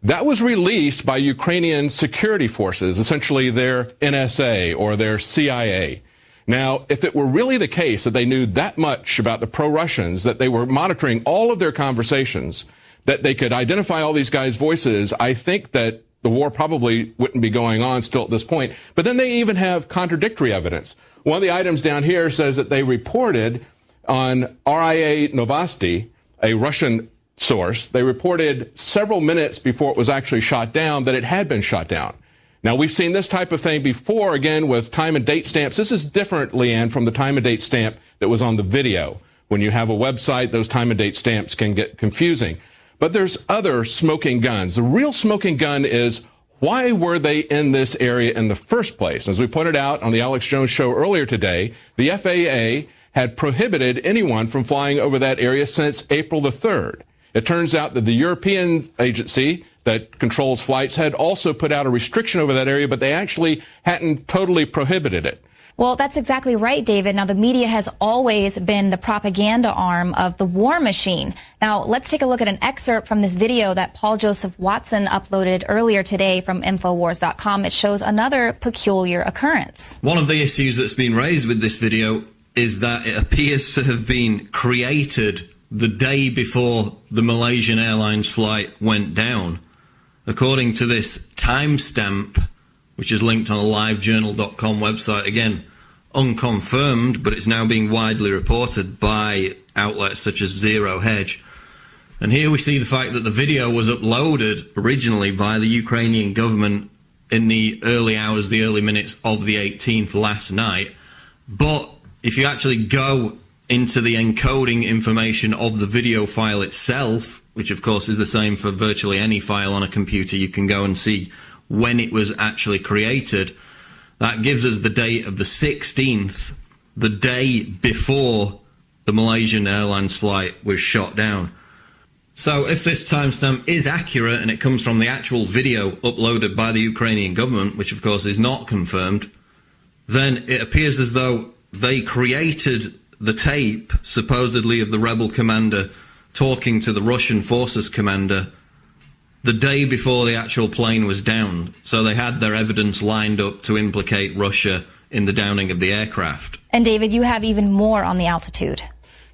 That was released by Ukrainian security forces, essentially their NSA or their CIA. Now, if it were really the case that they knew that much about the pro-Russians, that they were monitoring all of their conversations, that they could identify all these guys' voices, I think that the war probably wouldn't be going on still at this point. But then they even have contradictory evidence. One of the items down here says that they reported on RIA Novosti, a Russian source, they reported several minutes before it was actually shot down that it had been shot down. Now, we've seen this type of thing before, again, with time and date stamps. This is different, Leanne, from the time and date stamp that was on the video. When you have a website, those time and date stamps can get confusing. But there's other smoking guns. The real smoking gun is, why were they in this area in the first place? As we pointed out on the Alex Jones show earlier today, the FAA had prohibited anyone from flying over that area since April the 3rd. It turns out that the European agency that controls flights had also put out a restriction over that area, but they actually hadn't totally prohibited it. Well, that's exactly right, David. Now, the media has always been the propaganda arm of the war machine. Now, let's take a look at an excerpt from this video that Paul Joseph Watson uploaded earlier today from INFOWARS.com. It shows another peculiar occurrence. One of the issues that's been raised with this video is that it appears to have been created the day before the Malaysian Airlines flight went down. According to this timestamp, which is linked on a livejournal.com website, again, unconfirmed, but it's now being widely reported by outlets such as Zero Hedge. And here we see the fact that the video was uploaded originally by the Ukrainian government in the early hours, the early minutes of the 18th last night. But if you actually go into the encoding information of the video file itself, which of course is the same for virtually any file on a computer, you can go and see when it was actually created. That gives us the date of the 16th, the day before the Malaysian Airlines flight was shot down. So if this timestamp is accurate and it comes from the actual video uploaded by the Ukrainian government, which of course is not confirmed, then it appears as though they created the tape, supposedly of the rebel commander talking to the Russian forces commander, the day before the actual plane was downed. So they had their evidence lined up to implicate Russia in the downing of the aircraft. And David, you have even more on the altitude.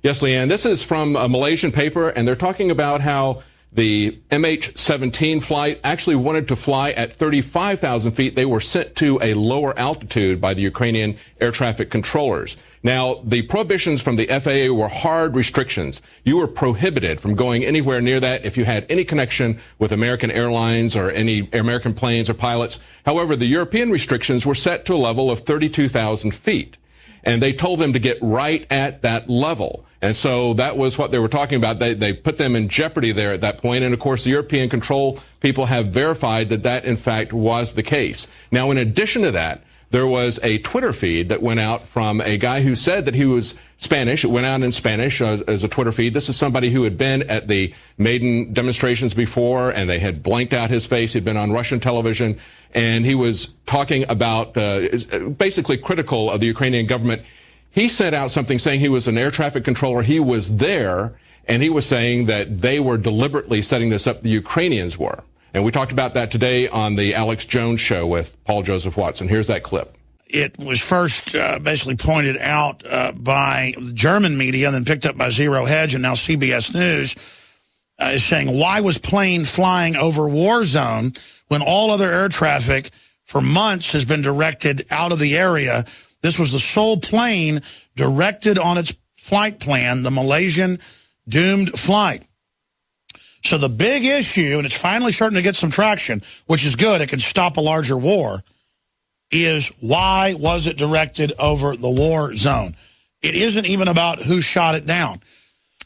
Yes, Leanne, this is from a Malaysian paper, and they're talking about how the MH17 flight actually wanted to fly at 35,000 feet. They were sent to a lower altitude by the Ukrainian air traffic controllers. Now, the prohibitions from the FAA were hard restrictions. You were prohibited from going anywhere near that if you had any connection with American Airlines or any American planes or pilots. However, the European restrictions were set to a level of 32,000 feet. And they told them to get right at that level. And so that was what they were talking about. They put them in jeopardy there at that point. And of course, the European control people have verified that that, in fact, was the case. Now, in addition to that, there was a Twitter feed that went out from a guy who said that he was Spanish. It went out in Spanish as a Twitter feed. This is somebody who had been at the Maidan demonstrations before, and they had blanked out his face. He'd been on Russian television, and he was talking about basically critical of the Ukrainian government. He sent out something saying he was an air traffic controller. He was there, and he was saying that they were deliberately setting this up, the Ukrainians were. And we talked about that today on the Alex Jones show with Paul Joseph Watson. Here's that clip. It was first basically pointed out by the German media and then picked up by Zero Hedge and now CBS News is saying, why was plane flying over war zone when all other air traffic for months has been directed out of the area? This was the sole plane directed on its flight plan, the Malaysian doomed flight. So the big issue, and it's finally starting to get some traction, which is good, it could stop a larger war, is why was it directed over the war zone? It isn't even about who shot it down.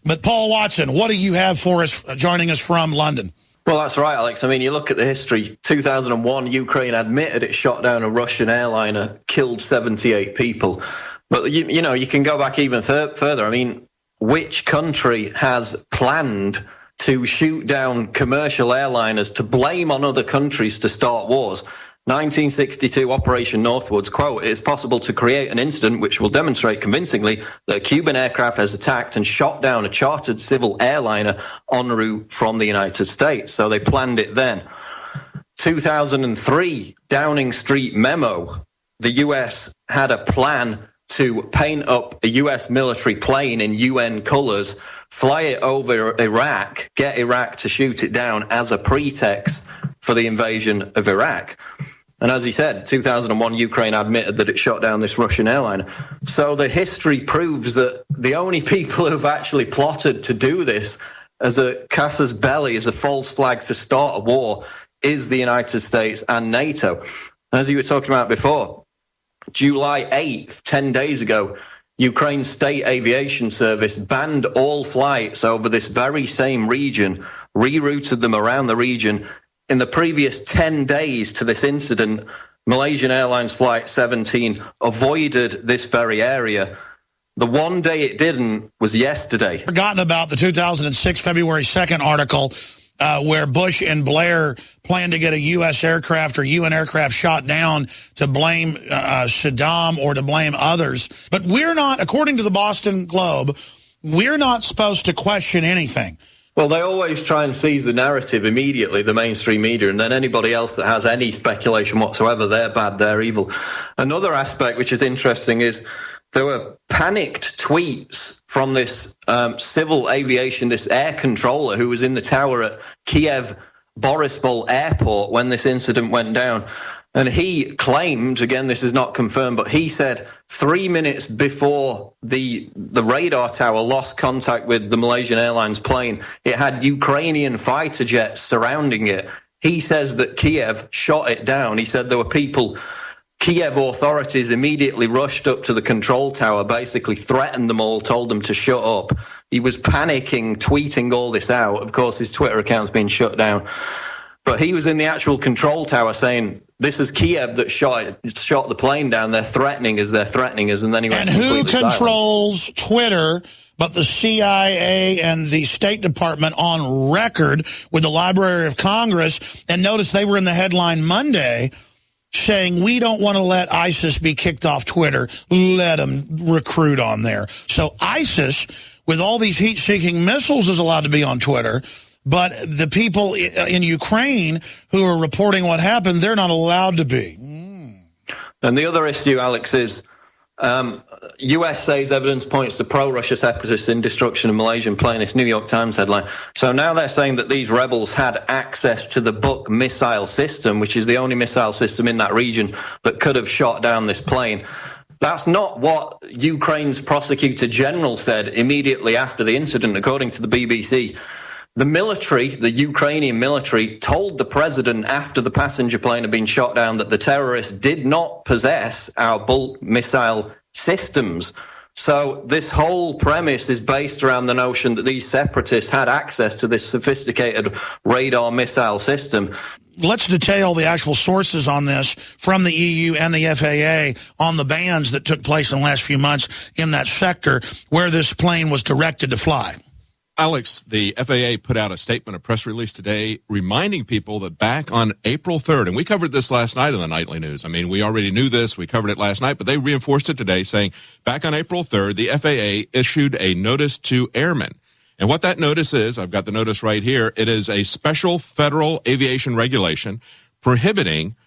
But Paul Watson, what do you have for us joining us from London? Well, that's right, Alex. I mean, you look at the history. 2001, Ukraine admitted it shot down a Russian airliner, killed 78 people. But, you know, you can go back even further. I mean, which country has planned to shoot down commercial airliners to blame on other countries to start wars? 1962 Operation Northwoods, quote, "It is possible to create an incident which will demonstrate convincingly that a Cuban aircraft has attacked and shot down a chartered civil airliner en route from the United States." So they planned it then. 2003 Downing Street memo. The US had a plan to paint up a US military plane in UN colors, fly it over Iraq, get Iraq to shoot it down as a pretext for the invasion of Iraq. And as he said, 2001, Ukraine admitted that it shot down this Russian airliner. So the history proves that the only people who've actually plotted to do this as a casus belli, as a false flag to start a war, is the United States and NATO. And as you were talking about before, July 8th, 10 days ago, Ukraine's state aviation service banned all flights over this very same region, rerouted them around the region. In the previous 10 days to this incident, Malaysian Airlines Flight 17 avoided this very area. The one day it didn't was yesterday. Forgotten about the 2006 February 2nd article where Bush and Blair planned to get a U.S. aircraft or UN aircraft shot down to blame Saddam or to blame others. But we're not, according to the Boston Globe, we're not supposed to question anything. Well, they always try and seize the narrative immediately, the mainstream media, and then anybody else that has any speculation whatsoever, they're bad, they're evil. Another aspect which is interesting is there were panicked tweets from this civil aviation, this air controller who was in the tower at Kiev Borispol Airport when this incident went down. And he claimed, again, this is not confirmed, but he said 3 minutes before the radar tower lost contact with the Malaysian Airlines plane, it had Ukrainian fighter jets surrounding it. He says that Kiev shot it down. He said there were people, Kiev authorities immediately rushed up to the control tower, basically threatened them all, told them to shut up. He was panicking, tweeting all this out. Of course, his Twitter account's been shut down. But he was in the actual control tower saying, this is Kiev that shot the plane down. They're threatening us, and then he went. And who controls Twitter but the CIA and the State Department on record with the Library of Congress? And notice they were in the headline Monday saying, we don't want to let ISIS be kicked off Twitter. Let them recruit on there. So ISIS, with all these heat-seeking missiles, is allowed to be on Twitter. But the people in Ukraine who are reporting what happened, they're not allowed to be. And the other issue, Alex, is U.S. says evidence points to pro-Russia separatists in destruction of Malaysian plane. This New York Times headline. So now they're saying that these rebels had access to the Buk missile system, which is the only missile system in that region that could have shot down this plane. That's not what Ukraine's prosecutor general said immediately after the incident, according to the BBC. The military, the Ukrainian military, told the president after the passenger plane had been shot down that the terrorists did not possess our Buk missile systems. So this whole premise is based around the notion that these separatists had access to this sophisticated radar missile system. let's detail the actual sources on this from the EU and the FAA on the bans that took place in the last few months in that sector where this plane was directed to fly. Alex, the FAA put out a statement, a press release today, reminding people that back on April 3rd, and we covered this last night in the nightly news. I mean, we already knew this. We covered it last night, but they reinforced it today, saying back on April 3rd, the FAA issued a notice to airmen. And what that notice is, I've got the notice right here. It is a special federal aviation regulation prohibiting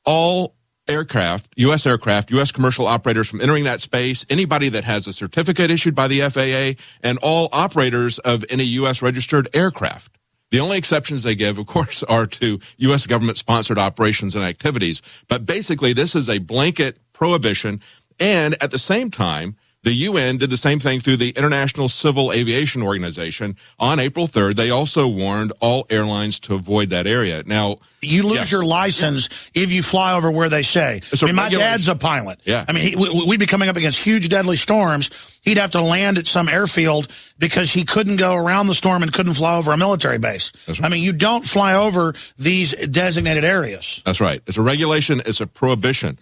all aircraft, U.S. commercial operators from entering that space, anybody that has a certificate issued by the FAA, and all operators of any U.S. registered aircraft. The only exceptions they give, of course, are to U.S. government-sponsored operations and activities. But basically, this is a blanket prohibition. And at the same time, the UN did the same thing through the International Civil Aviation Organization. On April 3rd, they also warned all airlines to avoid that area. Now, you lose your license if you fly over where they say. I mean, my dad's a pilot. Yeah. I mean, we'd be coming up against huge, deadly storms. He'd have to land at some airfield because he couldn't go around the storm and couldn't fly over a military base. That's right. I mean, you don't fly over these designated areas. That's right. It's a regulation. It's a prohibition.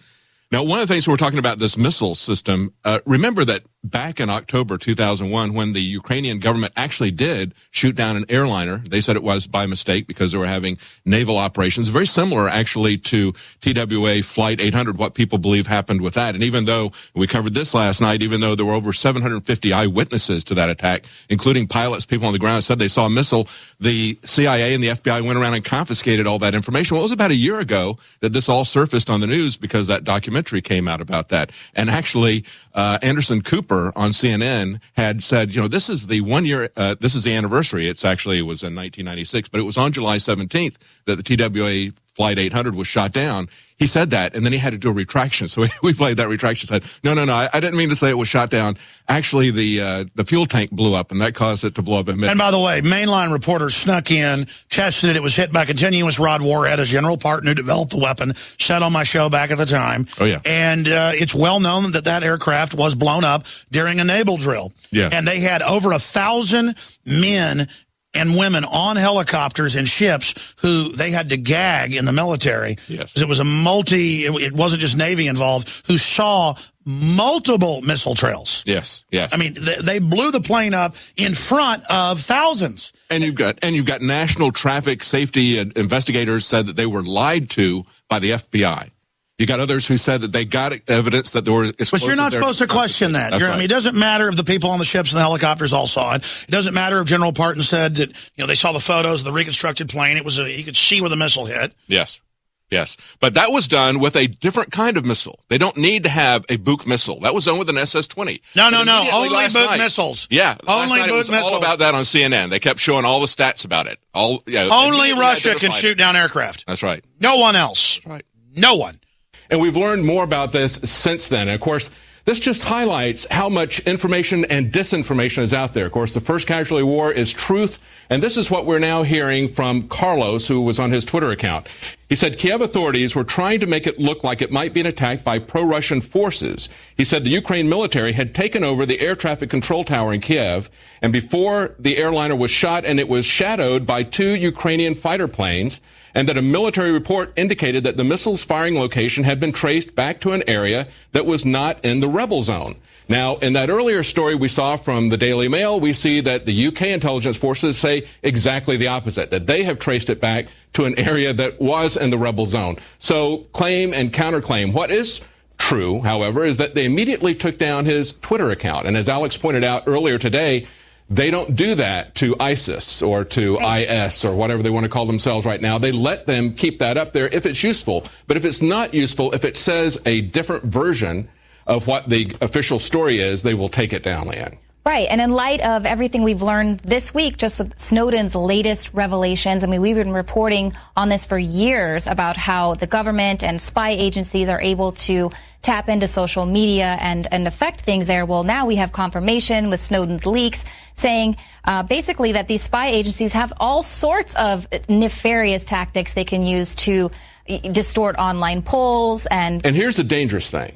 Now, one of the things we're talking about, this missile system, remember that back in October 2001, when the Ukrainian government actually did shoot down an airliner, they said it was by mistake because they were having naval operations, very similar actually to TWA Flight 800, what people believe happened with that. And even though we covered this last night, even though there were over 750 eyewitnesses to that attack, including pilots, people on the ground said they saw a missile, the CIA and the FBI went around and confiscated all that information. Well, it was about a year ago that this all surfaced on the news because that documentary came out about that. And actually, Anderson Cooper on CNN had said, you know, this is the 1 year, this is the anniversary. It was in 1996, but it was on July 17th that the TWA Flight 800 was shot down. He said that, and then he had to do a retraction. So we played that retraction, said, no, I didn't mean to say it was shot down. Actually, the fuel tank blew up, and that caused it to blow up in mid. And by the way, mainline reporters snuck in, tested it. It was hit by continuous rod warhead. A general partner who developed the weapon said on my show back at the time. Oh, yeah. And it's well known that aircraft was blown up during a naval drill. Yeah. And they had over 1,000 men and women on helicopters and ships who they had to gag in the military. Yes. It was it wasn't just Navy involved, who saw multiple missile trails. Yes. I mean, they blew the plane up in front of thousands. And you've got national traffic safety investigators said that they were lied to by the FBI. You got others who said that they got evidence that there were explosives. But you're not supposed to question that. That's right. I mean, it doesn't matter if the people on the ships and the helicopters all saw it. It doesn't matter if General Parton said that, you know, they saw the photos of the reconstructed plane. It was you could see where the missile hit. Yes. But that was done with a different kind of missile. They don't need to have a Buk missile. That was done with an SS-20. No. Only Buk missiles. Yeah. Only Buk missiles. It was all about that on CNN. They kept showing all the stats about it. Only Russia can shoot down aircraft. That's right. No one else. That's right. No one. And we've learned more about this since then. And of course, this just highlights how much information and disinformation is out there. Of course, the first casualty of war is truth. And this is what we're now hearing from Carlos, who was on his Twitter account. He said Kiev authorities were trying to make it look like it might be an attack by pro-Russian forces. He said the Ukraine military had taken over the air traffic control tower in Kiev. And before the airliner was shot, and it was shadowed by 2 Ukrainian fighter planes, and that a military report indicated that the missile's firing location had been traced back to an area that was not in the rebel zone. Now, in that earlier story we saw from the Daily Mail, we see that the UK intelligence forces say exactly the opposite, that they have traced it back to an area that was in the rebel zone. So claim and counterclaim. What is true, however, is that they immediately took down his Twitter account. And as Alex pointed out earlier today, they don't do that to ISIS or to IS or whatever they want to call themselves right now. They let them keep that up there if it's useful. But if it's not useful, if it says a different version of what the official story is, they will take it down, Leanne. Right. And in light of everything we've learned this week, just with Snowden's latest revelations, I mean, we've been reporting on this for years about how the government and spy agencies are able to tap into social media and affect things there. Well, now we have confirmation with Snowden's leaks saying basically that these spy agencies have all sorts of nefarious tactics they can use to distort online polls. And here's the dangerous thing.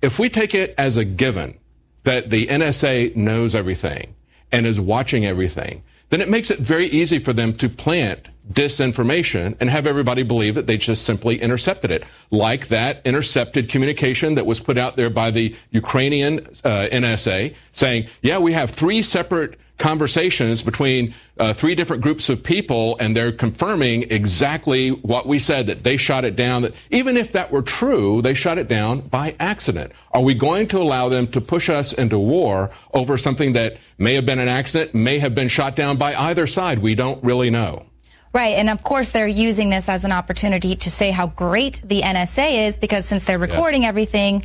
If we take it as a given that the NSA knows everything and is watching everything, then it makes it very easy for them to plant disinformation and have everybody believe that they just simply intercepted it, like that intercepted communication that was put out there by the Ukrainian NSA saying, yeah, we have 3 separate conversations between 3 different groups of people, and they're confirming exactly what we said, that they shot it down, that even if that were true, they shot it down by accident. Are we going to allow them to push us into war over something that may have been an accident, may have been shot down by either side? We don't really know. Right, and of course they're using this as an opportunity to say how great the NSA is, because since they're recording everything,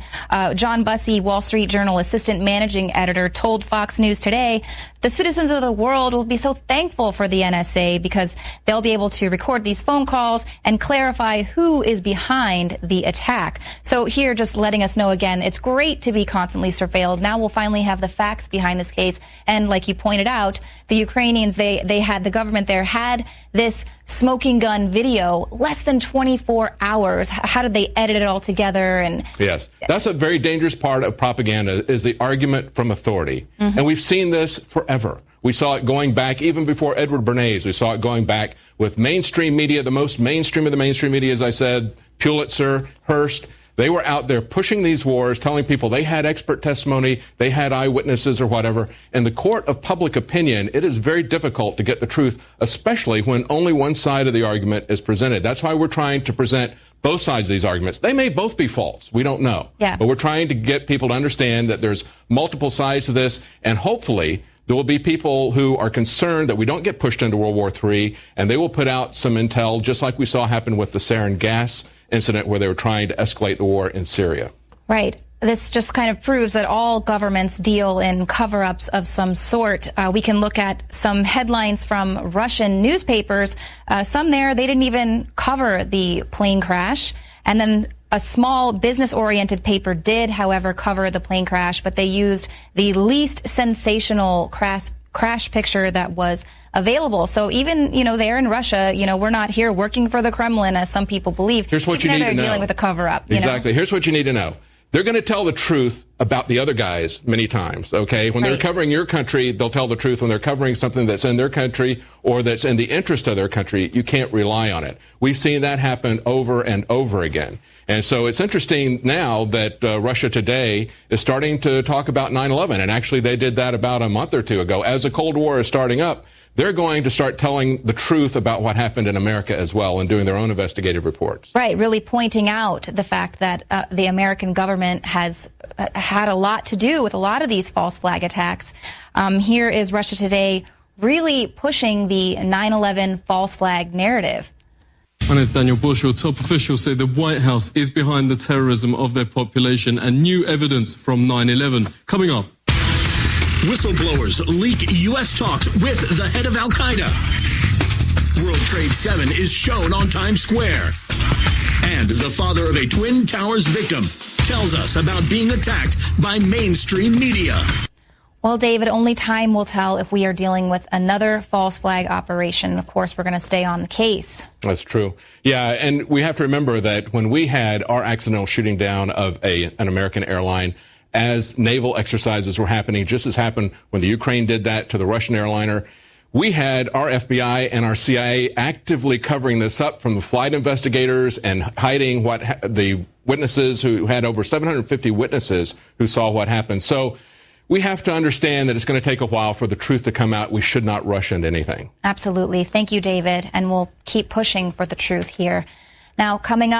John Bussey, Wall Street Journal assistant managing editor, told Fox News today, the citizens of the world will be so thankful for the NSA because they'll be able to record these phone calls and clarify who is behind the attack. So here, just letting us know again, it's great to be constantly surveilled. Now we'll finally have the facts behind this case. And like you pointed out, the Ukrainians, the government there had this smoking gun video less than 24 hours. How did they edit it all together? And yes, that's a very dangerous part of propaganda, is the argument from authority. And we've seen this forever. We saw it going back even before Edward Bernays. We saw it going back with mainstream media, the most mainstream of the mainstream media, as I said, Pulitzer, Hearst. They were out there pushing these wars, telling people they had expert testimony, they had eyewitnesses or whatever. In the court of public opinion, it is very difficult to get the truth, especially when only one side of the argument is presented. That's why we're trying to present both sides of these arguments. They may both be false. We don't know. But we're trying to get people to understand that there's multiple sides to this, and hopefully there will be people who are concerned that we don't get pushed into World War III, and they will put out some intel, just like we saw happen with the sarin gas incident where they were trying to escalate the war in Syria. Right. This just kind of proves that all governments deal in cover-ups of some sort. We can look at some headlines from Russian newspapers. Some there, they didn't even cover the plane crash. And then a small business-oriented paper did, however, cover the plane crash, but they used the least sensational crash picture that was available. So even, there in Russia, we're not here working for the Kremlin, as some people believe. Here's what you need to know. They're dealing with a cover-up. Exactly. Here's what you need to know. They're going to tell the truth about the other guys many times, okay? When they're covering your country, they'll tell the truth. When they're covering something that's in their country or that's in the interest of their country, you can't rely on it. We've seen that happen over and over again. And so it's interesting now that Russia Today is starting to talk about 9/11, and actually they did that about a month or two ago. As the Cold War is starting up, they're going to start telling the truth about what happened in America as well and doing their own investigative reports. Right, really pointing out the fact that the American government has had a lot to do with a lot of these false flag attacks. Here is Russia Today really pushing the 9/11 false flag narrative. And as Daniel Bushell, top officials say the White House is behind the terrorism of their population, and new evidence from 9/11 coming up. Whistleblowers leak U.S. talks with the head of Al-Qaeda. World Trade 7 is shown on Times Square. And the father of a Twin Towers victim tells us about being attacked by mainstream media. Well, David, only time will tell if we are dealing with another false flag operation. Of course, we're going to stay on the case. That's true. Yeah, and we have to remember that when we had our accidental shooting down of an American airline, as naval exercises were happening, just as happened when the Ukraine did that to the Russian airliner, we had our FBI and our CIA actively covering this up from the flight investigators and hiding the witnesses who had over 750 witnesses who saw what happened. So we have to understand that it's going to take a while for the truth to come out. We should not rush into anything. Absolutely. Thank you, David. And we'll keep pushing for the truth here. Now, coming up.